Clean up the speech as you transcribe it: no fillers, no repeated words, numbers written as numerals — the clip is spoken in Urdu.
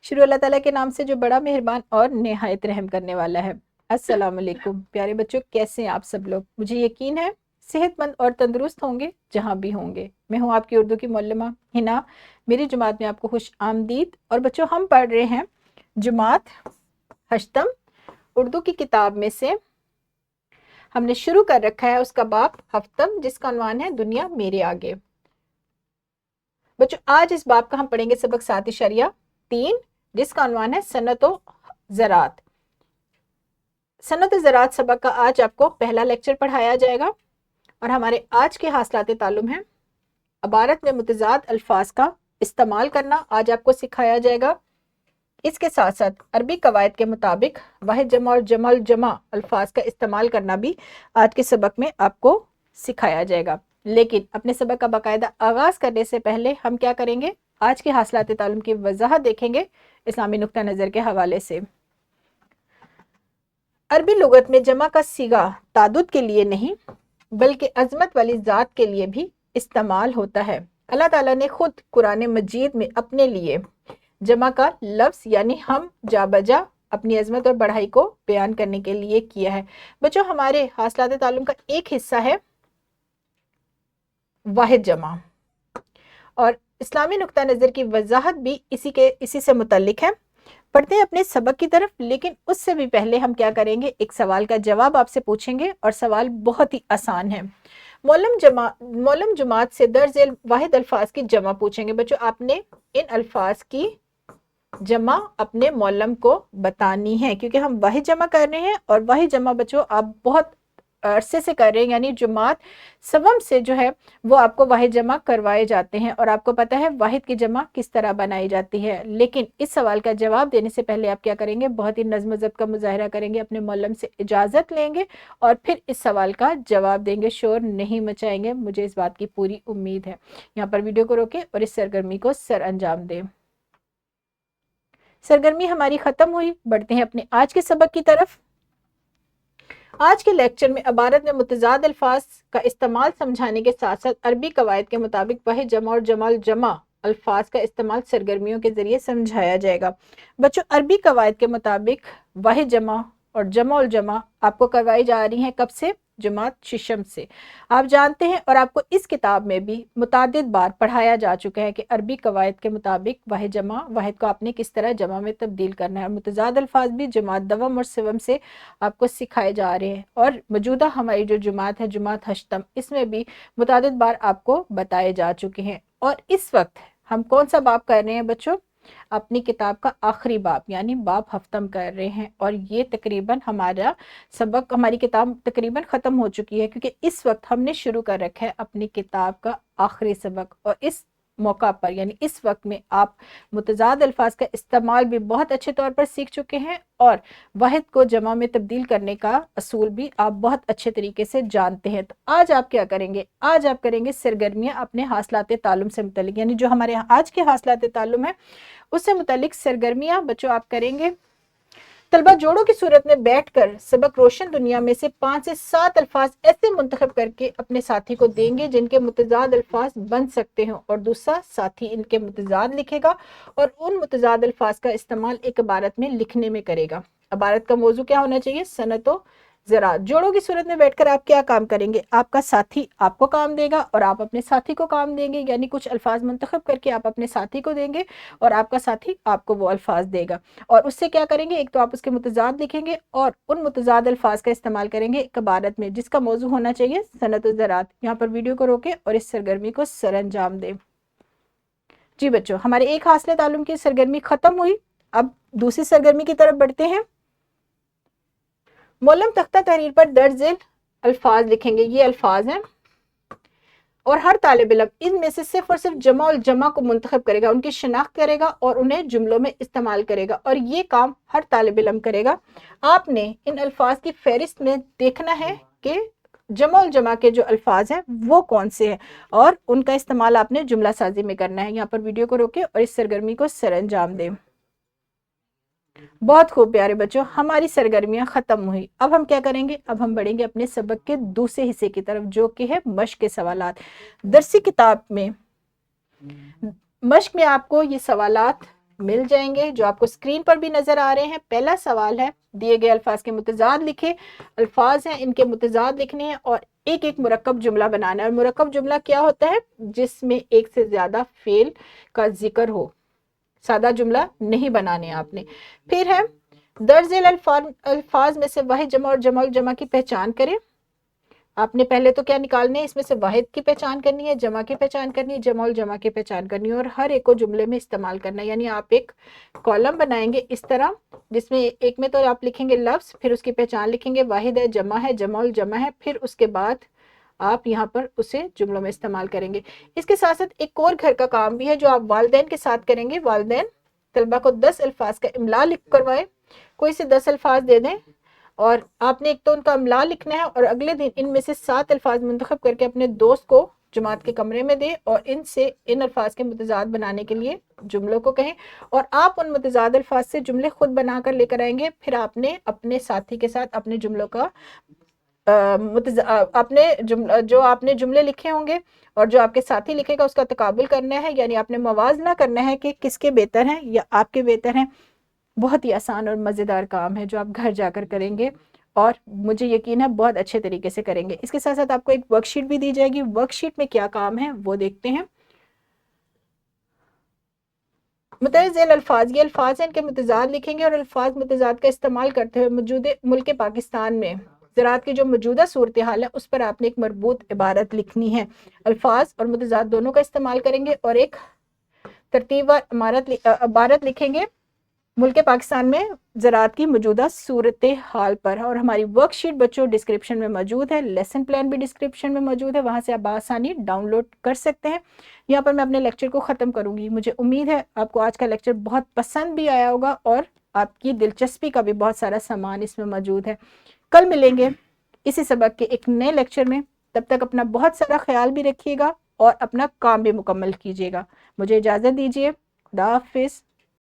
شروع اللہ تعالیٰ کے نام سے جو بڑا مہربان اور نہایت رحم کرنے والا ہے۔ السلام علیکم پیارے بچوں، کیسے ہیں آپ سب لوگ؟ مجھے یقین ہے صحت مند اور تندرست ہوں گے جہاں بھی ہوں گے۔ میں ہوں آپ کی اردو کی معلمہ ہنا، میری جماعت میں آپ کو خوش آمدید۔ اور بچوں، ہم پڑھ رہے ہیں جماعت ہشتم اردو کی کتاب میں سے۔ ہم نے شروع کر رکھا ہے اس کا باب ہفتم، جس کا عنوان ہے دنیا میرے آگے۔ بچوں، آج اس باب کا ہم پڑھیں گے سبق 7.3، جس کا عنوان ہے صنعت و زراعت۔ صنعت و زراعت سبق کا آج آپ کو پہلا لیکچر پڑھایا جائے گا، اور ہمارے آج کے حاصلات تعلم ہیں عبارت میں متضاد الفاظ کا استعمال کرنا آج آپ کو سکھایا جائے گا۔ اس کے ساتھ ساتھ عربی قواعد کے مطابق واحد جمع اور جمع الجمع الفاظ کا استعمال کرنا بھی آج کے سبق میں آپ کو سکھایا جائے گا۔ لیکن اپنے سبق کا باقاعدہ آغاز کرنے سے پہلے ہم کیا کریں گے؟ آج کے حاصلات تعلم کی وضاحت دیکھیں گے اسلامی نقطہ نظر کے حوالے سے۔ عربی لغت میں جمع کا صیغہ تعدد کے لیے نہیں بلکہ عظمت والی ذات کے لیے بھی استعمال ہوتا ہے۔ اللہ تعالیٰ نے خود قرآن مجید میں اپنے لیے جمع کا لفظ یعنی ہم جا بجا اپنی عظمت اور بڑائی کو بیان کرنے کے لیے کیا ہے۔ بچوں، ہمارے حاصلات تعلم کا ایک حصہ ہے واحد جمع، اور اسلامی نقطہ نظر کی وضاحت بھی اسی سے متعلق ہے۔ پڑھتے ہیں اپنے سبق کی طرف، لیکن اس سے بھی پہلے ہم کیا کریں گے؟ ایک سوال کا جواب آپ سے پوچھیں گے، اور سوال بہت ہی آسان ہے۔ معلم جماعت سے درج ذیل واحد الفاظ کی جمع پوچھیں گے۔ بچوں، آپ نے ان الفاظ کی جمع اپنے معلم کو بتانی ہے، کیونکہ ہم واحد جمع کر رہے ہیں، اور واحد جمع بچوں آپ بہت عرصے سے کر رہے ہیں، یعنی جماعت سوم سے جو ہے وہ آپ کو واحد جمع کروائے جاتے ہیں، اور آپ کو پتہ ہے واحد کی جمع کس طرح بنائی جاتی ہے۔ لیکن اس سوال کا جواب دینے سے پہلے آپ کیا کریں گے؟ بہت ہی نظم و ضبط کا مظاہرہ کریں گے، اپنے معلم سے اجازت لیں گے، اور پھر اس سوال کا جواب دیں گے۔ شور نہیں مچائیں گے، مجھے اس بات کی پوری امید ہے۔ یہاں پر ویڈیو کو روکیں اور اس سرگرمی کو سر انجام دیں۔ سرگرمی ہماری ختم ہوئی، بڑھتے ہیں اپنے آج کے سبق کی طرف۔ آج کے لیکچر میں عبارت میں متضاد الفاظ کا استعمال سمجھانے کے ساتھ ساتھ عربی قواعد کے مطابق واحد جمع اور جمع الجمع الفاظ کا استعمال سرگرمیوں کے ذریعے سمجھایا جائے گا۔ بچوں، عربی قواعد کے مطابق واحد جمع اور جمع الجمع آپ کو کروائی جا رہی ہیں کب سے؟ جماعت ششم سے۔ آپ جانتے ہیں، اور آپ کو اس کتاب میں بھی متعدد بار پڑھایا جا چکا ہے کہ عربی قواعد کے مطابق واحد جمع واحد کو آپ نے کس طرح جمع میں تبدیل کرنا ہے، اور متضاد الفاظ بھی جماعت دوم اور سوم سے آپ کو سکھائے جا رہے ہیں۔ اور موجودہ ہماری جو جماعت ہے جماعت ہشتم، اس میں بھی متعدد بار آپ کو بتائے جا چکے ہیں۔ اور اس وقت ہم کون سا باب کر رہے ہیں بچوں؟ اپنی کتاب کا آخری باب یعنی باب ہفتم کر رہے ہیں، اور یہ تقریباً ہماری کتاب تقریباً ختم ہو چکی ہے، کیونکہ اس وقت ہم نے شروع کر رکھا ہے اپنی کتاب کا آخری سبق۔ اور اس موقع پر یعنی اس وقت میں آپ متضاد الفاظ کا استعمال بھی بہت اچھے طور پر سیکھ چکے ہیں، اور واحد کو جمع میں تبدیل کرنے کا اصول بھی آپ بہت اچھے طریقے سے جانتے ہیں۔ تو آج آپ کیا کریں گے؟ آج آپ کریں گے سرگرمیاں اپنے حاصلات تعلم سے متعلق، یعنی جو ہمارے آج کے حاصلات تعلم ہے اس سے متعلق سرگرمیاں بچوں آپ کریں گے۔ طلبہ جوڑوں کی صورت میں بیٹھ کر سبق روشن دنیا میں سے 5 سے 7 الفاظ ایسے منتخب کر کے اپنے ساتھی کو دیں گے جن کے متضاد الفاظ بن سکتے ہوں، اور دوسرا ساتھی ان کے متضاد لکھے گا اور ان متضاد الفاظ کا استعمال ایک عبارت میں لکھنے میں کرے گا۔ عبارت کا موضوع کیا ہونا چاہیے؟ صنعت و زراعت۔ جوڑوں کی صورت میں بیٹھ کر آپ کیا کام کریں گے؟ آپ کا ساتھی آپ کو کام دے گا اور آپ اپنے ساتھی کو کام دیں گے، یعنی کچھ الفاظ منتخب کر کے آپ اپنے ساتھی کو دیں گے اور آپ کا ساتھی آپ کو وہ الفاظ دے گا، اور اس سے کیا کریں گے؟ ایک تو آپ اس کے متضاد لکھیں گے اور ان متضاد الفاظ کا استعمال کریں گے ایک عبارت میں، جس کا موضوع ہونا چاہیے صنعت و زراعت۔ یہاں پر ویڈیو کو روکیں اور اس سرگرمی کو سر انجام دیں۔ جی بچوں، ہمارے ایک حاصل تعلم کی سرگرمی ختم ہوئی، اب دوسری سرگرمی کی طرف بڑھتے ہیں۔ معلم تختہ تحریر پر درج ذیل الفاظ لکھیں گے، یہ الفاظ ہیں، اور ہر طالب علم ان میں سے صرف اور صرف جمع الجمع کو منتخب کرے گا، ان کی شناخت کرے گا اور انہیں جملوں میں استعمال کرے گا، اور یہ کام ہر طالب علم کرے گا۔ آپ نے ان الفاظ کی فہرست میں دیکھنا ہے کہ جمع الجمع کے جو الفاظ ہیں وہ کون سے ہیں، اور ان کا استعمال آپ نے جملہ سازی میں کرنا ہے۔ یہاں پر ویڈیو کو روکیں اور اس سرگرمی کو سر انجام دیں۔ بہت خوب پیارے بچوں، ہماری سرگرمیاں ختم ہوئی، اب ہم کیا کریں گے؟ اب ہم بڑھیں گے اپنے سبق کے دوسرے حصے کی طرف، جو کہ ہے مشق کے سوالات۔ درسی کتاب میں مشق میں آپ کو یہ سوالات مل جائیں گے جو آپ کو اسکرین پر بھی نظر آ رہے ہیں۔ پہلا سوال ہے دیے گئے الفاظ کے متضاد لکھے، الفاظ ہیں ان کے متضاد لکھنے ہیں اور ایک ایک مرکب جملہ بنانا ہے۔ اور مرکب جملہ کیا ہوتا ہے؟ جس میں ایک سے زیادہ فعل کا ذکر ہو، سادہ جملہ نہیں بنانے آپ نے۔ پھر ہے درج ذیل الفاظ میں سے واحد جمع اور جمع الجمع کی پہچان کریں۔ آپ نے پہلے تو کیا نکالنے ہیں؟ اس میں سے واحد کی پہچان کرنی ہے، جمع کی پہچان کرنی ہے، جمع الجمع کی پہچان کرنی ہے اور ہر ایک کو جملے میں استعمال کرنا ہے۔ یعنی آپ ایک کالم بنائیں گے اس طرح، جس میں ایک میں تو آپ لکھیں گے لفظ، پھر اس کی پہچان لکھیں گے، واحد ہے، جمع الجمع ہے، پھر اس کے بعد آپ یہاں پر اسے جملوں میں استعمال کریں گے۔ اس کے ساتھ ساتھ ایک اور گھر کا کام بھی ہے جو آپ والدین کے ساتھ کریں گے۔ والدین طلبہ کو 10 الفاظ کا املا لکھ کروائے، کوئی سے 10 الفاظ دے دیں اور آپ نے ایک تو ان کا املا لکھنا ہے اور اگلے دن ان میں سے 7 الفاظ منتخب کر کے اپنے دوست کو جماعت کے کمرے میں دیں اور ان الفاظ کے متضاد بنانے کے لیے جملوں کو کہیں اور آپ ان متضاد الفاظ سے جملے خود بنا کر لے کر آئیں گے۔ پھر آپ نے اپنے ساتھی کے ساتھ اپنے جملوں کا جو آپ نے جملے لکھے ہوں گے اور جو آپ کے ساتھی لکھے گا اس کا تقابل کرنا ہے، یعنی آپ نے موازنہ کرنا ہے کہ کس کے بہتر ہیں یا آپ کے بہتر ہیں۔ بہت ہی آسان اور مزیدار کام ہے جو آپ گھر جا کر کریں گے اور مجھے یقین ہے بہت اچھے طریقے سے کریں گے۔ اس کے ساتھ ساتھ آپ کو ایک ورک شیٹ بھی دی جائے گی۔ ورک شیٹ میں کیا کام ہے وہ دیکھتے ہیں۔ متعدد ذیل الفاظ، یہ الفاظ ہیں، ان کے متضاد لکھیں گے اور الفاظ متضاد کا استعمال کرتے ہوئے موجود ملک پاکستان میں زراعت کی جو موجودہ صورتحال ہے اس پر آپ نے ایک مربوط عبارت لکھنی ہے۔ الفاظ اور متضاد دونوں کا استعمال کریں گے اور ایک ترتیب وار عبارت لکھیں گے ملک پاکستان میں زراعت کی موجودہ صورتحال پر۔ اور ہماری ورک شیٹ بچوں ڈسکرپشن میں موجود ہے، لیسن پلان بھی ڈسکرپشن میں موجود ہے، وہاں سے آپ آسانی ڈاؤن لوڈ کر سکتے ہیں۔ یہاں پر میں اپنے لیکچر کو ختم کروں گی۔ مجھے امید ہے آپ کو آج کا لیکچر بہت پسند بھی آیا ہوگا اور آپ کی دلچسپی کا بھی بہت سارا سامان اس میں موجود ہے۔ کل ملیں گے اسی سبق کے ایک نئے لیکچر میں، تب تک اپنا بہت سارا خیال بھی رکھیے گا اور اپنا کام بھی مکمل کیجیے گا۔ مجھے اجازت دیجیے، خدا حافظ۔